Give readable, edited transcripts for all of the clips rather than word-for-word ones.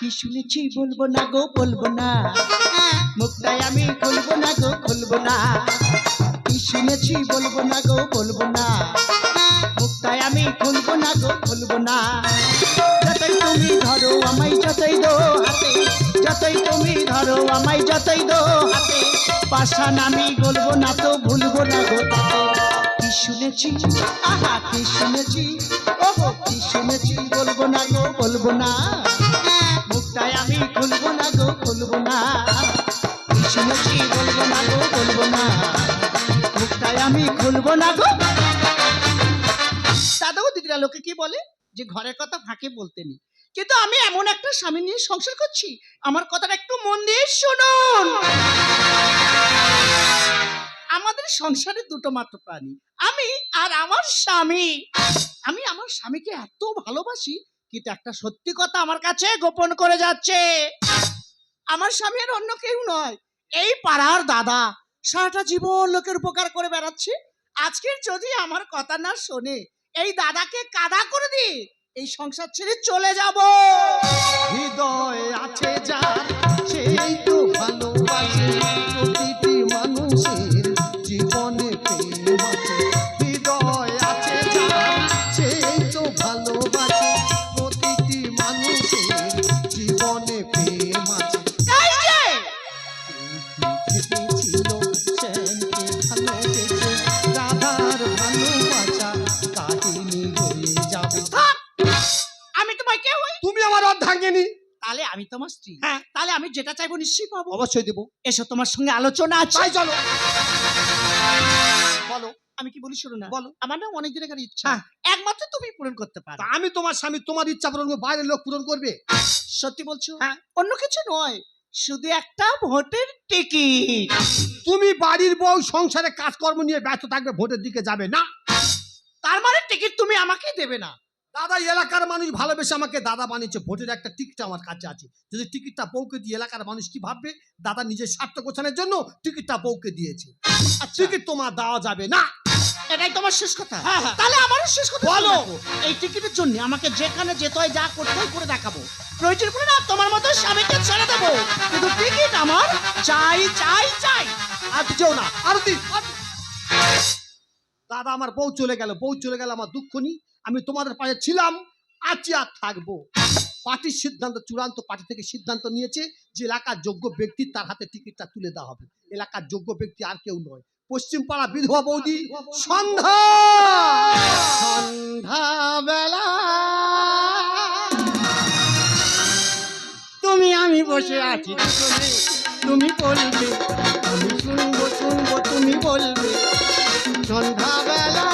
কি শুনেছি বলবো না গো বলবো না, মুখটাই আমি খুলবো না গো খুলবো না। কি শুনেছি বলবো না গো বলবো না, মুখটাই আমি খুলবো না গো খুলবো না। যতই তুমি ধরো আমায় যতই দো হাতে, যতই তুমি ধরো আমায় যতই দো হাতে, পাশান আমি গলবো না তো ভুলবো না গো তাতে। কি শুনেছি আহা কি শুনেছি, ওহো কি শুনেছি বলবো না গো বলবো না, মুখটাই আমি খুলবো না গো খুলবো না। কি শুনেছি বলবো না গো বলবো না, মুখটাই আমি খুলবো না গো। দাদাও দিদিরা লোকে কি বলে যে ঘরের কথা ফাঁকে বলতে নেই, কিন্তু আমি এমন একটা স্বামী নিয়ে সংসার করছি, আমার কথাটা একটু মন দিয়ে শুনুন। আমাদের সংসারে দুটো মাত্র প্রাণী, আমি আর আমার স্বামী। আমি আমার স্বামীকে এত ভালোবাসি, কিন্তু একটা সত্যি কথা আমার কাছে গোপন করে যাচ্ছে। আমার স্বামী আর অন্য কেউ নয়, এই পাড়ার দাদা। সারাটা জীবন লোকের উপকার করে বেড়াচ্ছে, আজকের যদি আমার কথা না শোনে এই দাদাকে কাদা করে দি, এই সংসার ছেড়ে চলে যাব। হৃদয় আছে যার সেই তো ভালোবাসে, প্রতিটি মানুষের জীবনে প্রেম আছে। হৃদয় আছে যার সেই তো ভালোবাসে, প্রতিটি মানুষের জীবনে প্রেম আছে। এই যে! ভেবেছিল শ্যামকে ভালোবেসে রাধার ভালোবাসা কাহিনী হয়ে যাবে। থাক! আমি তোমায় কে হই? তুমি আমার অর্ধাঙ্গিনী। তাহলে আমি তোমার স্ত্রী। হ্যাঁ। তাহলে আমি যেটা চাইবো নিশ্চয়ই পাবো। অবশ্যই দেবো। এসো, তোমার সঙ্গে আলোচনা আছে। তাই চলো। বলো। আমি কি বলি শোনো না, বলো। আমার না অনেক দিনের ইচ্ছা, হ্যাঁ। একমাত্র তুমি পূরণ করতে পারো। তা আমি তোমার স্বামী, তোমার ইচ্ছা পূরণ করবো, বাইরের লোক পূরণ করবে? সত্যি বলছো? হ্যাঁ। অন্য কিছু নয়, শুধু একটা ভোটের টিকিট। তুমি বাড়ির বউ, সংসারে কাজকর্ম নিয়ে ব্যস্ত থাকবে, ভোটের দিকে যাবে না। তার মানে টিকিট তুমি আমাকে দেবে না? দাদা এলাকার মানুষ ভালোবেসে আমাকে দাদা বানিয়েছে, ভোটের একটা টিকিট আমার কাছে আছে। যদি টিকিটটা বউকে দিয়ে এলাকার মানুষ কি ভাববে? দাদা নিজের স্বার্থ গোছানোর জন্য টিকিটটা বউকে দিয়েছে। আর টিকিট তোমার দেওয়া যাবে না। এটাই তোমার শেষ কথা? হ্যাঁ, হ্যাঁ। তাহলে আমারও শেষ কথা বলো। শোনো। এই টিকিটের জন্য আমাকে যেখানে যেতে হয় যা করতে হয় করে দেখাবো, প্রয়োজন পড়ে না তোমার মতো স্বামীকে ছেড়ে দেবো, কিন্তু টিকিট আমার চাই চাই চাই। আর যেও না, আরো দিন। দাদা আমার বউ চলে গেল, বউ চলে গেল, আমার দুঃখ নেই। আমি তোমাদের পাশে ছিলাম, আছি আর থাকবো। পার্টির সিদ্ধান্ত চূড়ান্ত, পার্টি থেকে সিদ্ধান্ত নিয়েছে যে এলাকার যোগ্য ব্যক্তি তার হাতে টিকিটটা তুলে দেওয়া হবে। এলাকার যোগ্য ব্যক্তি আর কেউ নয়, পশ্চিম পাড়া বিধবা বৌদি সন্ধ্যা। সন্ধ্যা বেলা তুমি আমি বসে আছি দুজনে, তুমি বলবে আমি শুনবো শুনবো তুমি বলবে। সন্ধ্যাবেলা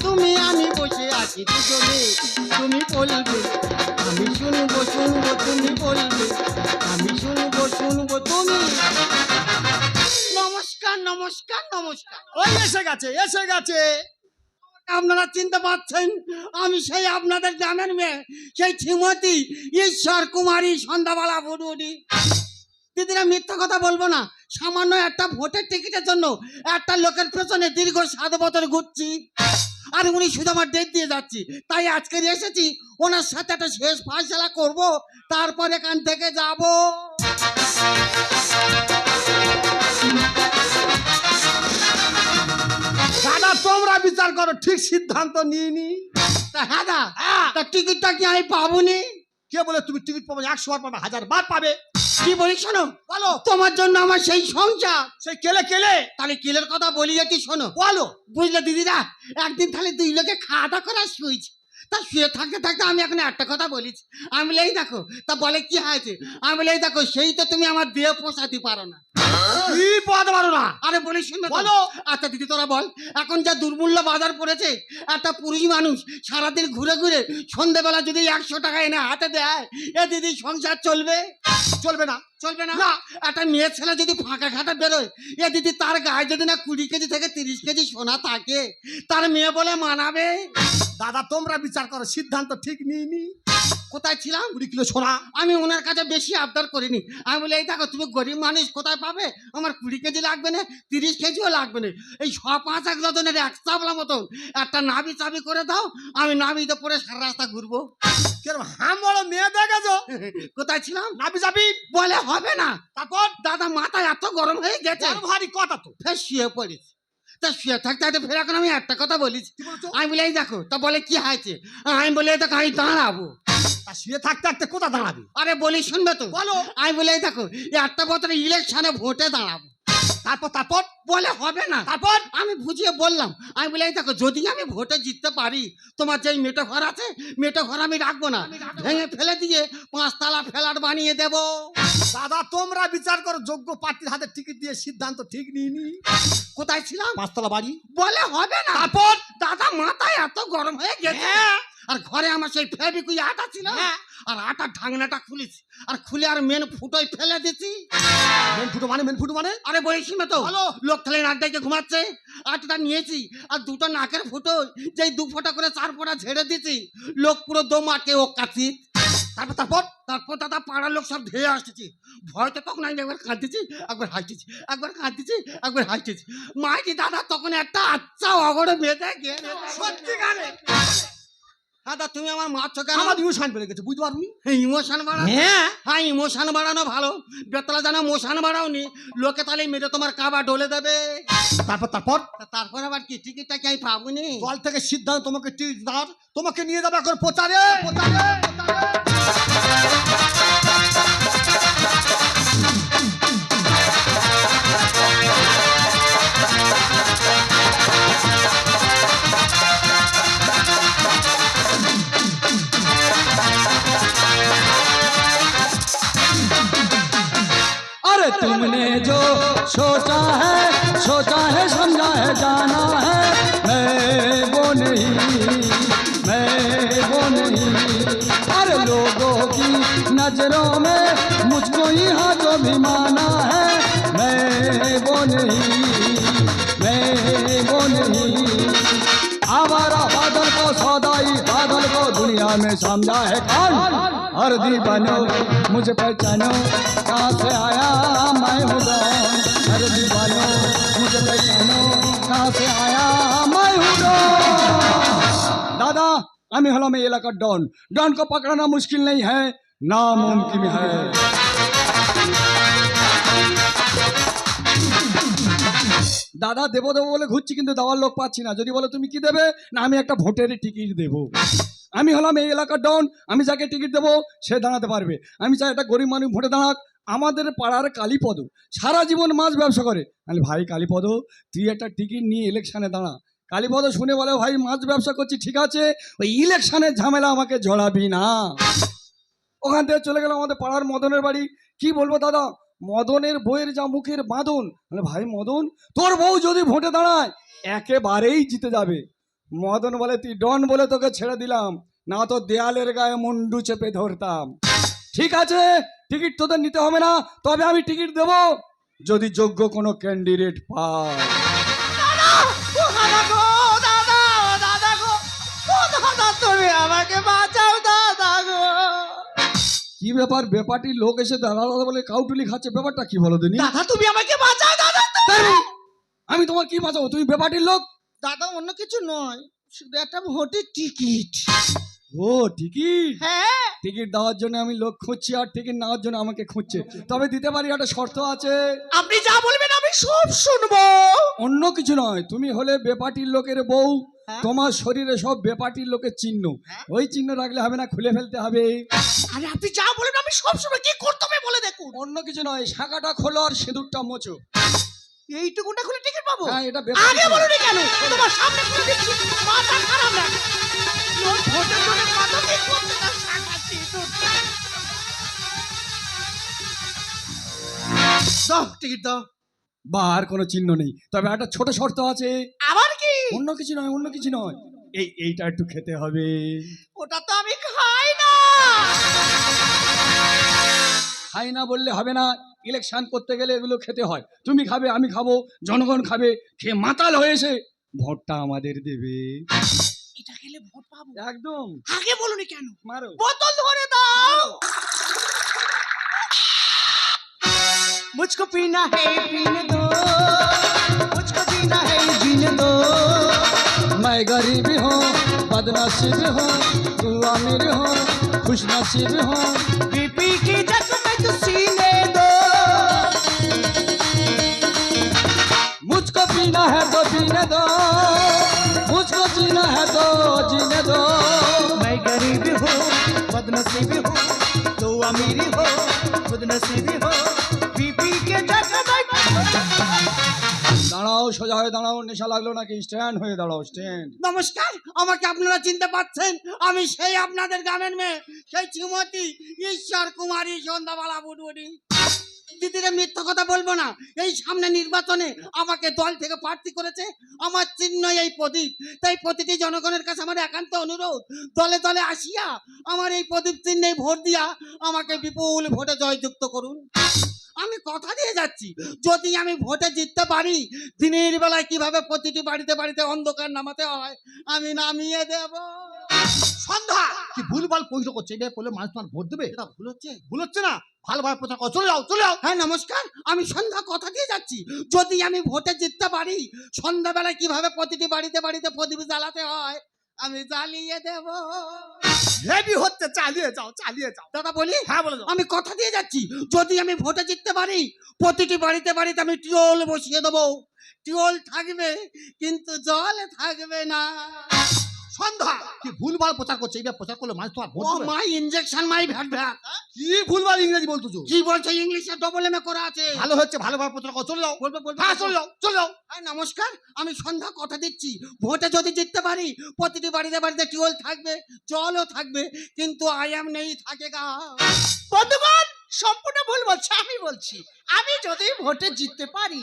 তুমি আমি বসে আছি দুজনে, তুমি বলবে আমি শুনবো শুনবো তুমি বলবে, আমি শুনবো শুনবো তুমি। নমস্কার নমস্কার নমস্কার। ওই এসে গেছে, এসে গেছে। আপনারা চিনতে পারছেন আমি সেই আপনাদের গ্রামের মেয়ে, সেই শ্রীমতী ঈশ্বর কুমারী সন্ধ্যাবেলা বুড়ুড়ি। দিদিরা মিথ্যা কথা বলবো না, সামান্য একটা ভোটের টিকিটের জন্য একটা লোকের পেছনে দীর্ঘ 7 বছর ঘুরছি, আর উনি শুধু আমার ডেট দিয়ে যাচ্ছি। তাই আজকে এসেছি ওনার সাথে একটা শেষ ফয়সালা করব, তারপর এখান থেকে যাব। দাদা তোমরা বিচার করো, ঠিক সিদ্ধান্ত নিয়ে নি। তা হ্যাঁ দা, তা টিকিটটা কি আমি পাবনি? কে বলে তুমি টিকিট পাবে? 100 বার পাবে, 1000 বার পাবে। কি বলি শোনো, বলো। তোমার জন্য আমার সেই সংসার। সেই কেলে কেলে তাহলে কিলের কথা বলি একটু শোনো। বলো। বুঝলে দিদিরা, একদিন তাহলে 2 লোকে খাওয়া দাওয়া করে শুয়েছি। তা শুয়ে থাকতে থাকতে আমি এখন একটা কথা বলেছি, আমি বলে এই দেখো, তা বলে কি হয়েছে? আমি বলে এই দেখো, সেই তো তুমি আমার দেহ পোষাতে পারো না। কি পদ পারো না? আরে বলি শুনবে তো? বলো। আচ্ছা দিদি তোরা বল, এখন যা দুর্মূল্য বাজার পড়েছে, একটা পুরুষ মানুষ সারাদিন ঘুরে ঘুরে সন্ধ্যেবেলা যদি 100 টাকা এনে হাতে দেয়, এ দিদি সংসার চলবে? চলবে না। চলবে না। না। একটা মেয়ে ছেলে যদি ফাঁকা খাটা বেরোয়, এ দিদি তার গায়ে যদি না 20 কেজি থেকে 30 কেজি সোনা থাকে, তার মেয়ে বলে মানাবে? দাদা তোমরা বিচার করো, সিদ্ধান্ত ঠিক নিয়ে নি। কোথায় ছিলাম? 20 কিলো সোনা। আমি ওনার কাছে বেশি আবদার করিনি। আমি বলি, এই দেখো তুমি গরিব মানুষ, কোথায় পাবে? আমার 20 কেজি লাগবে না, 30 কেজিও লাগবে না। এই 5-1 ডজনের এক চাবলা মতন একটা নাবি চাবি করে দাও, আমি নাবিতে পরে সারা রাস্তা ঘুরবো। কেরম হাম বড় মেয়ে দেখেছো? কোথায় ছিলাম? নাবি যাবি। বলে হবে না। তারপর দাদা মাথা এত গরম হয়ে গেছে, বড় ভারী কথা তো। ফের শুয়ে পড়েছি। তা শুয়ে থাকতে থাকতে ফের এখন আমি একটা কথা বলেছি। কি বলছো? আমি বলি, এই দেখো। তা বলে কি হয়েছে? আমি বলি, এই দেখো আমি দাঁড়াবো। তা শুয়ে থাকতে থাকতে কোথা দাঁড়াবি? আরে বলি শুনবে তো? বলো। আমি বলি, এই দেখো একটা বছর ইলেকশনে ভোটে দাঁড়াবো। তারপর বলে হবে না। তারপর আমি বুঝিয়ে বললাম, আমি বলি, এই দেখো যদি আমি ভোটে জিততে পারি, তোমার যেই মেটো ঘর আছে, মেটো ঘর আমি রাখবো না, ভেঙে ফেলে দিয়ে 5 তলা ফ্ল্যাট বানিয়ে দেব। দাদা তোমরা বিচার করো, যোগ্য প্রার্থীর হাতে টিকিট দিয়ে সিদ্ধান্ত ঠিক নিইনি। কোথায় ছিলাম? 5 তলা বাড়ি। বলে হবে না। তারপর দাদা মাথায় এত গরম হয়ে গেছে। আর ঘরে আমার সেই ফেবিকুই আটা ছিল, আর আটার ঢাকনাটা খুলেছি, আর খুলে আর মেন ফুটোয় ফেলে দিচ্ছি। মেন ফুটো মানে আরে বলিস না তো, বলো। লোক থালে নাক ডাইকে ঘুমাচ্ছে, আটটা নিয়েছি আর 2টো নাকের ফুটো, যেই 2 ফোঁটা করে 4 ফোঁটা ঝেড়ে দিচ্ছি, লোক পুরো দম আটকে ও কাছি। তারপর দাদা পাড়ার লোক সব ধেয়ে আসতেছি। ভয়তে তখন আমি একবার কাঁদতেছি, একবার হাসতেছি, একবার কাঁদতেছি, একবার হাসতেছি। মাইটি দাদা তখন একটা আচ্ছা অগড়ে বেঁধে গেলে। সত্যিকারে দাদা তুমি আমার মারছো কেন? আমার ইমোশন বেড়ে গেছে, বুঝতে পারবি? ইমোশন বাড়ানো? হ্যাঁ ইমোশন বাড়ানো ভালো। বেতলা জানা মোশন বাড়াওনি, লোকে তাহলে মেরে তোমার কাবা ডলে দেবে। তারপর আবার কি টিকিটটা কি আমি পাবনি? দল থেকে সিদ্ধান্ত তোমাকে টিকিট দাও, তোমাকে নিয়ে যাবে এখন প্রচারে। अरे तुमने जो सोचा है समझा है जाना है, मैं वो नहीं। अरे लोगों की नजरों में मुझको यहाँ जो भी माना है, मैं वो नहीं। आवारा बादल को सौदाई बादल को दुनिया में समझा है कौन? हरदी बनो मुझे पहचानो, कहाँ से आया मैं हूँ कौन? हरदी बनो मुझे पहचानो, कहाँ से आया मैं हूँ कौन? दादा আমি হলাম এই এলাকার ডন। ডন को पकड़ना मुश्किल नहीं है, नामुमकिन है। দাদা দেবো বলে ঘুরছি, কিন্তু দেওয়ার লোক পাচ্ছি না। যদি বলো তুমি কি দেবে, না আমি একটা ভোটের টিকিট দেবো। আমি হলাম এই এলাকার ডন, আমি যাকে টিকিট দেবো সে দাঁড়াতে পারবে। আমি চাই একটা গরিব মানুষ ভোটে দাঁড়াক। আমাদের পাড়ার কালীপদ সারা জীবন মাছ ব্যবসা করে। আমি ভাই কালীপদ তুই একটা টিকিট নিয়ে ইলেকশনে দাঁড়া। কালীপদ শুনে বলে, ভাই মাছ ব্যবসা করছি ঠিক আছে, ওই ইলেকশনের ঝামেলা আমাকে জড়াবি না। ওখান থেকে চলে গেল আমাদের পাড়ার মদনের বাড়ি। কি বলবো দাদা, মদনের বইয়ের যা মুখের বাঁধন। ভাই মদন, তোর বউ যদি ভোটে দাঁড়ায় একেবারেই জিতে যাবে। মদন বলে, তুই ডন বলে তোকে ছেড়ে দিলাম, না তো দেয়ালের গায়ে মুন্ডু চেপে ধরতাম। ঠিক আছে, টিকিট তোদের নিতে হবে না, তবে আমি টিকিট দেব যদি যোগ্য কোনো ক্যান্ডিডেট পায়। তুমি আমাকে বাঁচাও দাদা গো। কি ব্যাপার, ব্যাপারটির লোক এসে দাদা দাদা বলে কাউটুলি খাচ্ছে, ব্যাপারটা কি বলো দিনি? দাদা তুমি আমাকে বাঁচাও দাদা। আমি তোমার কি বাঁচাবো? তুমি ব্যাপারটির লোক। দাদা অন্য কিছু নয়, শুধু একটা ভোটের টিকিট। ও টিকিট, হ্যাঁ টিকিট দেওয়ার জন্য আমি লোক খুঁজছি, আর টিকিট নেওয়ার জন্য আমাকে খুঁজছে। তবে দিতে পারি, একটা শর্ত আছে। আপনি যা বলবেন আমি সব শুনবো। অন্য কিছু নয়, তুমি হলে বেপাটির লোকের বউ, হ্যাঁ। তোমার শরীরে সব বেপাটির লোকের চিহ্ন, ওই চিহ্ন রাখলে হবে না, খুলে ফেলতে হবে। আরে আপনি যা বলেন আমি সব শুনবো, কি করতে হবে বলে দেখুন। অন্য কিছু নয়, শাখাটা খোলো আর সিঁদুরটা মোচো। এইটুকুটা খুলে টিকিট পাবো? হ্যাঁ, এটা আগে বলুন কেন, তোমার সামনে খুলে দিচ্ছি, মাথা খারাপ না। লোক ভোটের জন্য কত কি করতে তার সাক্ষাৎ দাও, টিকিট দাও। বা আর কোনো চিহ্ন নেই, তবে একটা ছোট শর্ত আছে। আবার কি? অন্য কিছু নয়, অন্য কিছু নয়, এইটা একটু খেতে হবে। ওটা তো আমি খাই না। খাই না বললে হবে না, ইলেকশন করতে গেলে এগুলো খেতে হয়। তুমি খাবে, আমি খাবো, জনগণ খাবে, খেয়ে মাতাল হয়েছে ভোটটা আমাদের দেবে। এটা খেলে ভোট পাবো। একদম আগে বলুনি কেন? মারো। বোতল ধরে দাও। मुझको पीना है पीने दो, मुझको जीना है जीने दो। मैं गरीब हूँ बदनसीब हूँ, तू अमीर हूँ खुश नसीब हूँ। बीपी की जग में तू सीने दो। मुझको पीना है तो पीने दो, मुझको जीना है तो जीने दो। मैं गरीब हूँ बदनसीब हूँ, तू अमीर हो खुद नसीबी हो। बीपी के जग में দাঁড়াও, সোজা হয়ে দাঁড়াও। নেশা লাগলো নাকি? স্ট্যান্ড হয়ে দাঁড়াও, স্ট্যান্ড। নমস্কার, আমাকে আপনারা চিনতে পাচ্ছেন? আমি সেই আপনাদের গ্রামের মেয়ে, সেই শ্রীমতী ঈশ্বর কুমারী সন্ধ্যাবেলা বুটবুটি। দিদিরে মিথ্যা কথা বলবো না, এই সামনে নির্বাচনে আমাকে দল থেকে প্রার্থী করেছে। আমার চিহ্ন এই প্রদীপ, তাই প্রতিটি জনগণের কাছে আমার একান্ত অনুরোধ, দলে দলে আসিয়া আমার এই প্রদীপ চিহ্নে ভোট দিয়া আমাকে বিপুল ভোটে জয়যুক্ত করুন। আমি কথা দিয়ে যাচ্ছি, যদি আমি ভোটে জিততে পারি, দিনের বেলায় কিভাবে প্রতিটি বাড়িতে বাড়িতে অন্ধকার নামাতে হয় আমি নামিয়ে দেব। সন্ধ্যা কি ভুলভাল প্রশ্ন করছে? এটা বলে মানুষ তোমার ভোট দেবে? এটা ভুল হচ্ছে? ভুল হচ্ছে না, ভালোভাবে প্রচার করো। চলে যাও, চলে যাও। হ্যাঁ নমস্কার, আমি সন্ধ্যা কথা দিয়ে যাচ্ছি, যদি আমি ভোটে জিততে পারি, সন্ধ্যাবেলায় কিভাবে প্রতিটি বাড়িতে বাড়িতে প্রদীপ জ্বালাতে হয় আমি জ্বালিয়ে দেব। হেভি হচ্ছে, চালিয়ে যাও, চালিয়ে যাও। দাদা বলি, হ্যাঁ বলে যাও। আমি কথা দিয়ে যাচ্ছি, যদি আমি ভোটে জিততে পারি, প্রতিটি বাড়িতে বাড়িতে আমি টিউল বসিয়ে দেবো। টিউল থাকবে কিন্তু জল থাকবে না। সন্ধ্যা কি ভুলভাল প্রচার করছে? এটা প্রচার করলে মানুষ তোমার ভোট ও দেবে? মাই ইনজেকশন মাই ভ্যাট ভ্যাট। কি ভুলভাল ইংরেজি বলতেছো? কি বলছো? ইংলিশে ডবল এম এ করা আছে। ভালো হচ্ছে, ভালোভাবে প্রচার করো। চলে যাও, বলবো বলবো। হ্যাঁ চলে যাও, চলে যাও। হ্যাঁ নমস্কার, আমি সন্ধ্যা কথা দিচ্ছি, ভোটে যদি জিততে পারি, প্রতিটি বাড়িতে বাড়িতে টিউল থাকবে, জলও থাকবে, কিন্তু আয়াম নেই থাকেগা। বন্ধুগণ, সম্পূর্ণ ভুল বলছে। আমি বলছি, আমি যদি ভোটে জিততে পারি,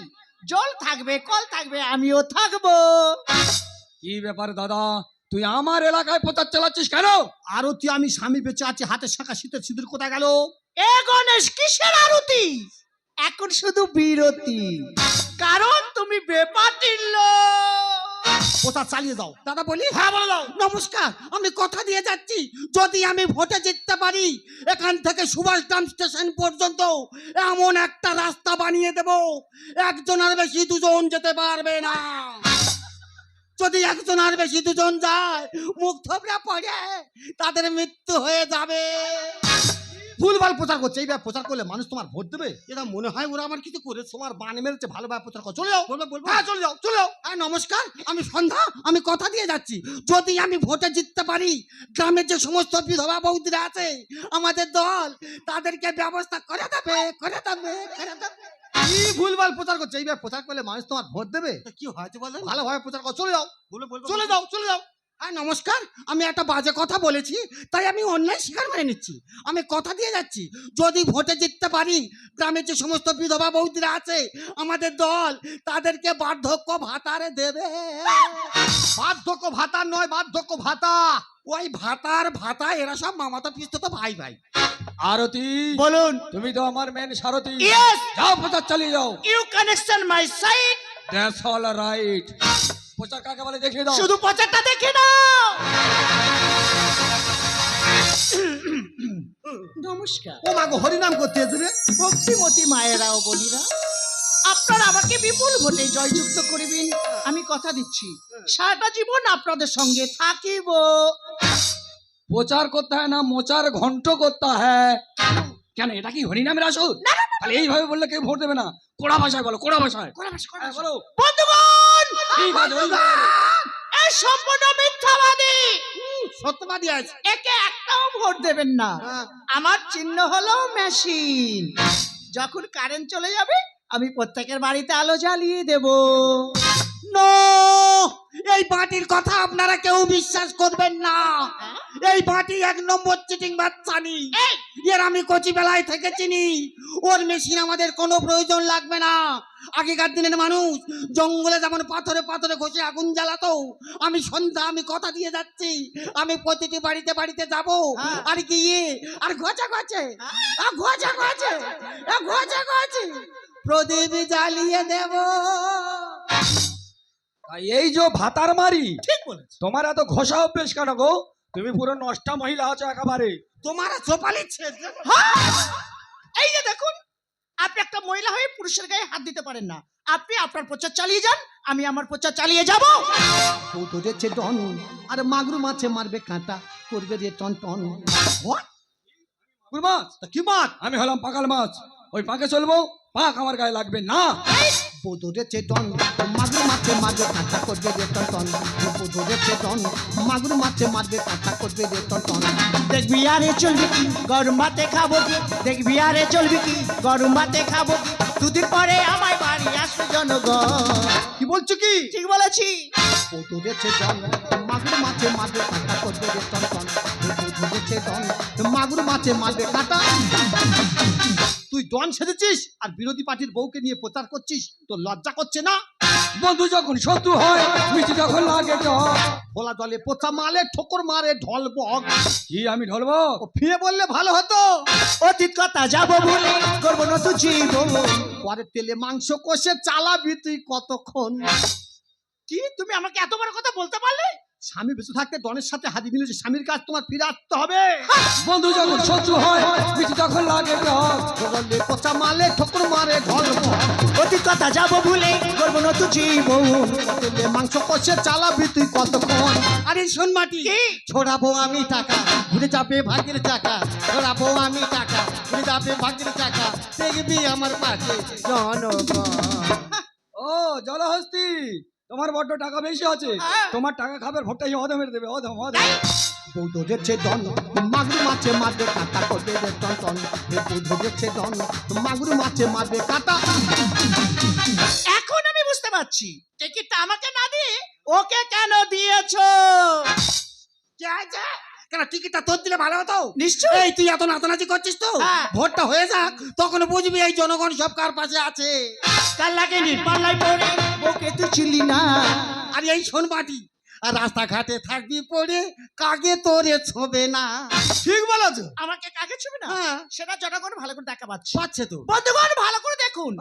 জল থাকবে, কল থাকবে, আমিও থাকবো। কি ব্যাপার দাদা, তুই আমার এলাকায় প্রচার চালাচ্ছিস কেন? আরতি আমি স্বামী বেঁচে আছে, হাতের শাখা শীতের সিঁদুর কোথায় গেল? এ গণেশ, কিসের আরতি? এখন শুধু বিরতি, কারণ তুমি বেপাতিল লোক। প্রচার চালিয়ে যাও। দাদা বলি, হ্যাঁ বলে দাও। নমস্কার, আমি কথা দিয়ে যাচ্ছি, যদি আমি ভোটে জিততে পারি, এখান থেকে সুভাষগ্রাম স্টেশন পর্যন্ত এমন একটা রাস্তা বানিয়ে দেব, একজন আর বেশি দুজন যেতে পারবে না। যদি একজন আর বেশি দুজন যায়, মুখ থবড়ে পড়ে তাদের মৃত্যু হয়ে যাবে। ভুলভাল প্রচার করছে। এইভাবে প্রচার করলে মানুষ তোমার ভোট দেবে? এটা মনে হয় ওরা আমার কিছু করেছে। তোমার বান মেরেছে, ভালোভাবে প্রচার করো। চলে যাও, বলবো বলবো। হ্যাঁ চলে যাও, চলে যাও। হ্যাঁ নমস্কার, আমি সন্ধ্যা, আমি কথা দিয়ে যাচ্ছি, যদি আমি ভোটে জিততে পারি, গ্রামের যে সমস্ত বিধবা বৌদিরা আছে, আমাদের দল তাদেরকে ব্যবস্থা করে দেবে, করে দেবে, করে দেবে। কি ভুলভাল প্রচার করছে? এইভাবে প্রচার করলে মানুষ তোমার ভোট দেবে? তা কি হয়েছে বলেন? ভালোভাবে প্রচার করো। চলে যাও, বলে বলবো। চলে যাও, চলে যাও। হ্যাঁ নমস্কার, আমি একটা বাজে কথা বলেছি, তাই আমি অন্যায় স্বীকার করে নিচ্ছি। আমি কথা দিয়ে যাচ্ছি, যদি ভোটে জিততে পারি, গ্রামের যে সমস্ত বিধবা বৌদিরা আছে, আমাদের দল তাদেরকে বার্ধক্য ভাতারে দেবে। বার্ধক্য ভাতা নয়, বার্ধক্য ভাতা। ওই ভাতার ভাতা, এরা সব মামাতো পিস্তো তো ভাই ভাই। আরতি, বলুন। তুমি তো আমার মেন সারথি। Yes, যাও প্রচার চালিয়ে যাও। you connection my side. That's all right. প্রচার কাকে বলে দেখিয়ে দাও। শুধু প্রচারটা দেখে নাও। নমস্কার ও মা গো, হরিনাম করতে এসে রে। ভক্তিমতী মায়েরা ও বোনেরা, আপনারা আমাকে বিপুল ভোটে জয়যুক্ত করিবেন। আমি কথা দিচ্ছি, সারাটা জীবন আপনাদের সঙ্গে থাকিব। প্রচার করতে হয় না, মোচার ঘন্ট করতে হয়। কেন, এটা কি হরিনামের আসর? তাহলে এইভাবে বললে কেউ ভোট দেবে না। কোড়া ভাষায় বলো, কোড়া ভাষায়। হ্যাঁ, বলো। বন্ধুগণ, ঠিক আছে, ওই বলো। এই সম্পূর্ণ মিথ্যাবাদী। সত্যবাদী আছে। একে একটাও ভোট দেবেন না। হ্যাঁ। আমার চিহ্ন হলো মেশিন। যখন কারেন্ট চলে যাবে, আমি প্রত্যেকের বাড়িতে আলো জ্বালিয়ে দেব। নো, এই বাটির কথা আপনারা কেউ বিশ্বাস করবেন না। এই বাটি এক নম্বর চিটিং বাচ্চানি। এর আমি কচি বেলায় থেকে চিনি। ওর মেশিন আমাদের কোনো প্রয়োজন লাগবে না। আগেকার দিনের মানুষ জঙ্গলে যেমন পাথরে পাথরে ঘষে আগুন জ্বালাতো, আমি সন্ধ্যা, আমি কথা দিয়ে যাচ্ছি, আমি প্রতিটি বাড়িতে বাড়িতে যাব, আর গিয়ে আর ঘষা ঘষে ঘষা ঘষে ঘষা ঘষে প্রদীপ জ্বালিয়ে দেব। আর এই যে ভাতার মারি, ঠিক বলেছ। তোমার এত ঘষা অভ্যেস কেন গো? তুমি পুরো নষ্টা মহিলা আছো একেবারে। তোমার চোপালিচ্ছে হ্যাঁ! এই যে দেখুন, আপনি একটা মহিলা হয়ে পুরুষের গায়ে হাত দিতে পারেন না। আপনি আপনার প্রচার চালিয়ে যান, আমি আমার প্রচার চালিয়ে যাব। ও তো রেছে ডন, আর মাগুর মাছে মারবে কাঁটা, করবে রে টন টন। What? পুরো মাছ, তা কি মাছ? আমি হলাম পাকাল মাছ, ওই পাকে চলবো, পাক আমার গায়ে লাগবে না। বোধ রেছে ডন, মাগুর মাছে মারবে কাঁটা, করবে রে টন টন। বোধ রেছে ডন, মাগুর মাছে মারবে কাঁটা, করবে রে টন টন। দেখবি আরে চলবি কি, গরম ভাতে খাবো কি? দেখবি আরে চলবি কি, গরম ভাতে খাবো কি? দুদিন পরে আমায় বাড়ি আসবে জনগণ। কি বলছো কি? ঠিক বলেছি। বোধ রেছে ডন, মাগুর মাছে মারবে কাঁটা, করবে রে টন টন। বোধ রেছে ডন, মাগুর মাছে মারবে কাঁটা। তুই ডন সেজেছিস আর বিরোধী পার্টির বউকে নিয়ে প্রচার করছিস, তোর লজ্জা করছে না? বন্ধু যখন শত্রু হয়, মিষ্টি যখন লাগে টক। ভোলা জলে পোচা মালে ঠোকর মারে ঢল বক। কি আমি ঢলবো? ও ফিরে বললে ভালো হতো। অতীত কথা যাবো ভুলে, করবো নতুন জীবন। পরে তেলে মাংস কষে চালাবি তুই কতক্ষণ? কি তুমি আমাকে এত বড় কথা বলতে পারলে? স্বামী বেঁচে থাকতে ডনের সাথে হাতি মিলেছে, স্বামীর কাজ তোমার ফিরে আসতে হবে। বন্ধু যখন শত্রু হয়, মিষ্টি যখন লাগে টক। জলে পোচা মালে ঠোকর মারে ঢল বক। অতীত কথা যাবো ভুলে, করবো নতুন জীবন। তেলে মাংস কষে চালাবি তুই কতক্ষণ? আরে শোন মাটি, কি? ছড়াবো আমি টাকা, ঘুরে যাবে ভাগ্যের চাকা। ছড়াবো আমি টাকা, ঘুরে যাবে ভাগ্যের চাকা। দেখবি আমার পাশে জনগণ। ও জলহস্তি, তোমার বড্ড টাকা বেশি আছে, তোমার টাকা খাবার ভোটটা অধ মেরে দেবে, অধম অধম। বৌদ্ধ দেখছে ডন, মাগুর মাছে মারবে কাঁটা, করবে রে টন টন। বৌদ্ধ দেখছে ডন, মাগুর মাছে মারবে কাঁটা। এখন আমি বুঝতে পারছি টিকিটটা আমাকে না দিয়ে ওকে কেন দিয়েছো। কে আছে? কেন টিকিটটা তোর দিলে ভালো হতো? নিশ্চয়ই। এই তুই এত নাচানাচি করছিস তো, হ্যাঁ। ভোটটা হয়ে যাক তখন বুঝবি এই জনগণ সব কার পাশে আছে। কাল লাগে পাল্লাই পড়ে ওকে তুই ছিলি না। আর এই শোন মাটি, আর রাস্তাঘাটে থাকবি পড়ে, কাগে তোরে ছোবে না। ঠিক বলেছো। আমাকে কাকে ছবি না, হ্যাঁ। সেটা জনগণ ভালো করে দেখা পাচ্ছে। পাচ্ছে তো। বন্ধুগণ ভালো করে দেখুন,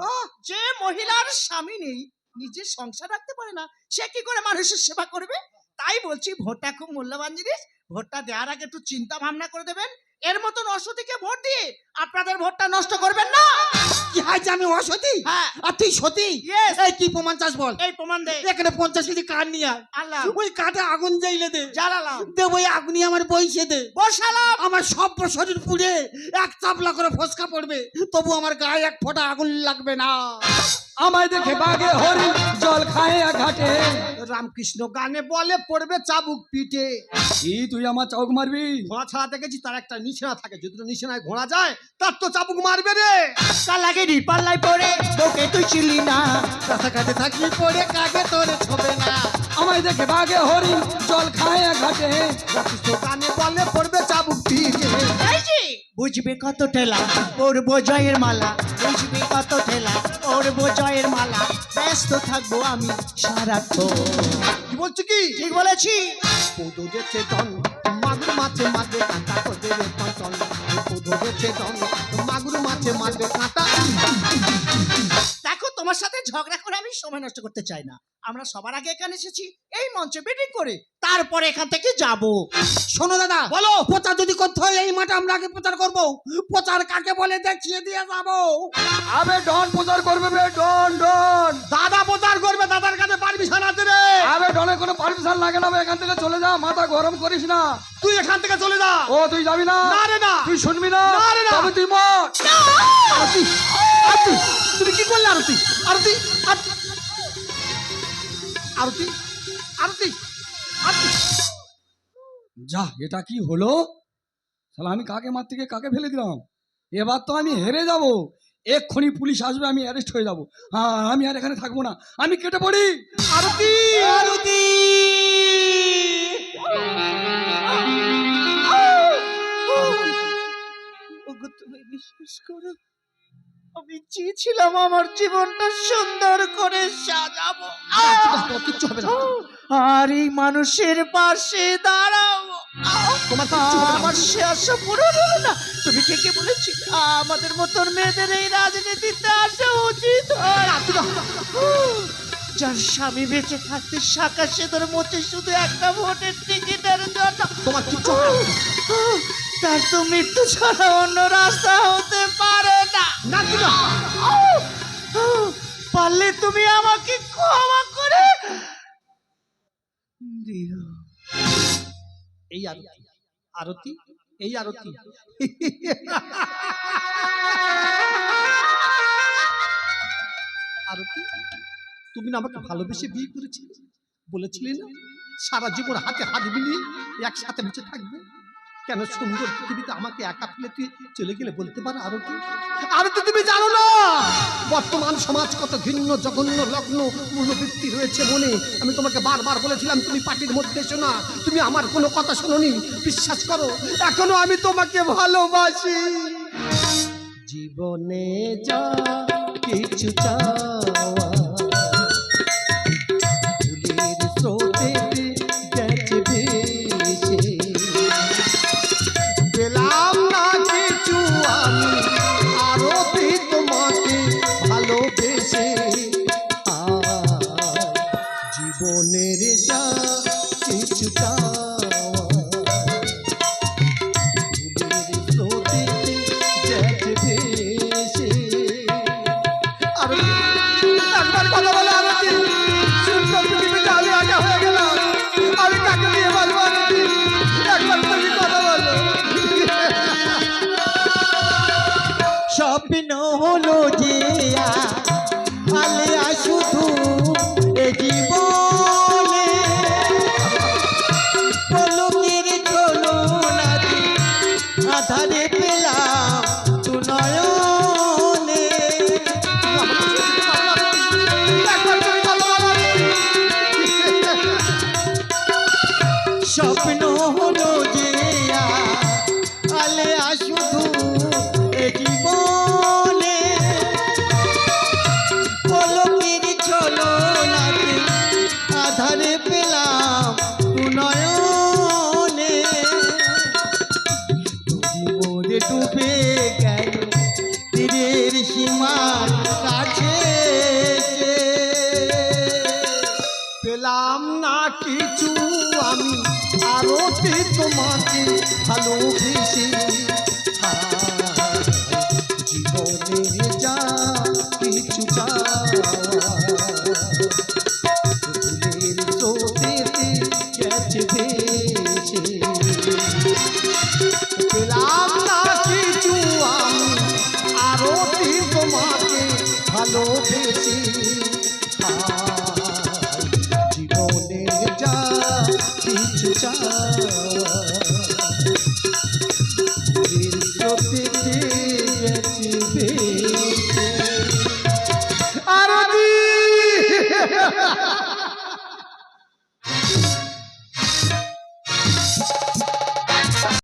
যে মহিলার স্বামী নেই, নিজের সংসার রাখতে পারে না, সে কি করে মানুষের সেবা করবে? তাই বলছি ভোটটা খুব মূল্যবান জিনিস। ভোটটা দেওয়ার আগে একটু চিন্তা ভাবনা করে দেবেন। এর মতন অসতিকে ভোট দিয়ে আপনাদের ভোটটা নষ্ট করবেন না। কি হাইছে আমি অসতী? হ্যাঁ। আর তুই সতী? Yes. এই কি প্রমাণ চাস বল? এই প্রমাণ দে। এখানে 50 কেজি কাঠ নিয়ে আয়। আল্লাহ ওই কাঠে আগুন জ্বাইলে দে। জ্বালালাম, দে ওই আগুনি আমার বইছে দে। বসালাম। আমার সব শরীর পুড়ে এক চাপলা করে ফসকা পড়বে, তবু আমার গায়ে এক ফোঁটা আগুন লাগবে না। আমায় দেখে বাগে হরি জল খায় ঘাটে। রামকৃষ্ণ গানে বলে পড়বে চাবুক পিঠে। কি তুই আমার চৌক মারবি? ঘোড়া ছাড়া দেখেছি তার একটা নিশানা থাকে, যদি তো নিশানায় ঘোড়া যায় তার তো চাবুক মারবে রে। কাল লাগে পাল্লাই পড়ে ওকে তুই ছিলি না। রাস্তাঘাটে থাকবি পড়ে, কাগে তোরে ছোবে না। আমায় দেখে বাগে হরি জল খায় ঘাটে। রামকৃষ্ণ গানে বলে পড়বে চাবুক পিঠে। এই যে বুঝবে কত ঠেলা পড়বো জয়ের মালা, বুঝবে কত ঠেলা পড়বো জয়ের মালা। ব্যস্ত থাকবো আমি সারাক্ষণ। কি বলছো কি? ঠিক বলেছি। পৌধ দেখছে ডন, মাগুর মাছে মারবে কাঁটা, করবে রে টন টন। পৌধ দেখছে ডন, মাগুর মাছে মারবে কাঁটা। দেখো, তোমার সাথে ঝগড়া করে আমি সময় নষ্ট করতে চাই না। আমরা সবার আগে এখানে এসেছি এই মঞ্চে মিটিং করে, তারপরে এখান থেকে যাব। শোনো দাদা, বলো। প্রচার যদি করতে হয় এই মাঠে আমরা আগে প্রচার করবো। প্রচার কাকে বলে দেখিয়ে দিয়ে যাবো। আবে ডন প্রচার করবে বে, ডন ডন। দাদা প্রচার করবে, দাদার কাছে পারমিশন আছে রে। আবে ডনের কোনো পারমিশন লাগে না বে, এখান থেকে চলে যা, মাথা গরম করিস না। তুই এখান থেকে চলে যা। ও তুই যাবি না? না রে না। তুই শুনবি না? না রে না। তবে তুই মর। আরতি, আরতি, তুমি কি করলে আরতি? আরতি, আরতি, আরতি, আরতি, আরতি। যা, এটা কি হলো? শালা আমি কাকে মারতে গিয়ে কাকে ফেলে দিলাম। এবার তো আমি হেরে যাব। এক্ষুনি পুলিশ আসবে, আমি অ্যারেস্ট হয়ে যাব। হ্যাঁ, আমি আর এখানে থাকবো না, আমি কেটে পড়ি। আরতি, আরতি, ওগো, তুমি বিশ্বাস করো, আমি চেয়েছিলাম আমার জীবনটা সুন্দর করে সাজাবো, কিচ্ছু হবে না। আর এই মানুষের পাশে দাঁড়াবো। তোমার কিচ্ছু হবে না। আমার সে আশা পূরণ হলো না। তুমি ঠিকই বলেছিলে, আমাদের মতন মেয়েদের এই রাজনীতিতে আসা উচিত হয়। যার স্বামী বেঁচে থাকতে শাঁখা সিঁদুর মোচে শুধু একটা ভোটের টিকিটের জন্য তোমার কিচ্ছু হবে না। তার তো মৃত্যু ছাড়া অন্য রাস্তা হতে পারে না। না কি না? পারলে তুমি আমাকে ক্ষমা করে দিও। এই আরতি, আরতি, এই আরতি। আরতি, তুমি না আমাকে ভালোবেসে বিয়ে করেছিলে, বলেছিলে না সারা জীবন হাতে হাত মিলিয়ে একসাথে বেঁচে থাকবে? কেন সুন্দর পৃথিবীতে আমাকে একা ফেলে তুই চলে গেলে বলতে পারো আরতি? আরতি, তুমি জানো না বর্তমান সমাজ কত ঘৃণ্য জঘন্য লগ্ন পূর্ণবৃত্তি রয়েছে মনে। আমি তোমাকে বারবার বলেছিলাম তুমি পার্টির মধ্যে এসো না, তুমি আমার কোনো কথা শোনোনি। বিশ্বাস করো এখনো আমি তোমাকে ভালোবাসি। জীবনে যা কিছু চাওয়া ফুলের স্রোতে গেছে ভেসে, পেলাম না কিছু আমি আরতি তোমাকে ভালোবেসে। জীবনের যা কিছু চাওয়া ফুলের স্রোতে গেছে ভেসে। একবার কথা বলে আরতি, সুন্দর পৃথিবীতে আমি একা হয়ে গেলাম, আমি কাকে দিয়ে বলবো আরতি? একবার তুমি কথা বলো। স্বপ্ন হলো যে আলিয়া শুধু এ জীবনে পলকের ঝলনাতে আধারে পেলাম তু নয়নে। একবার তুমি কথা বলো আরতি। স্বপ্ন হলো যে আলিয়া শুধু এ জীবনে পলকের ঝলনাতে আধারে পেলাম তু নয়নে। জীবনে ডুবে গেল তীরের সীমার কাছে এসে। পেলাম না কিছু আমি আরতি তোমাকে ভালোবেসে।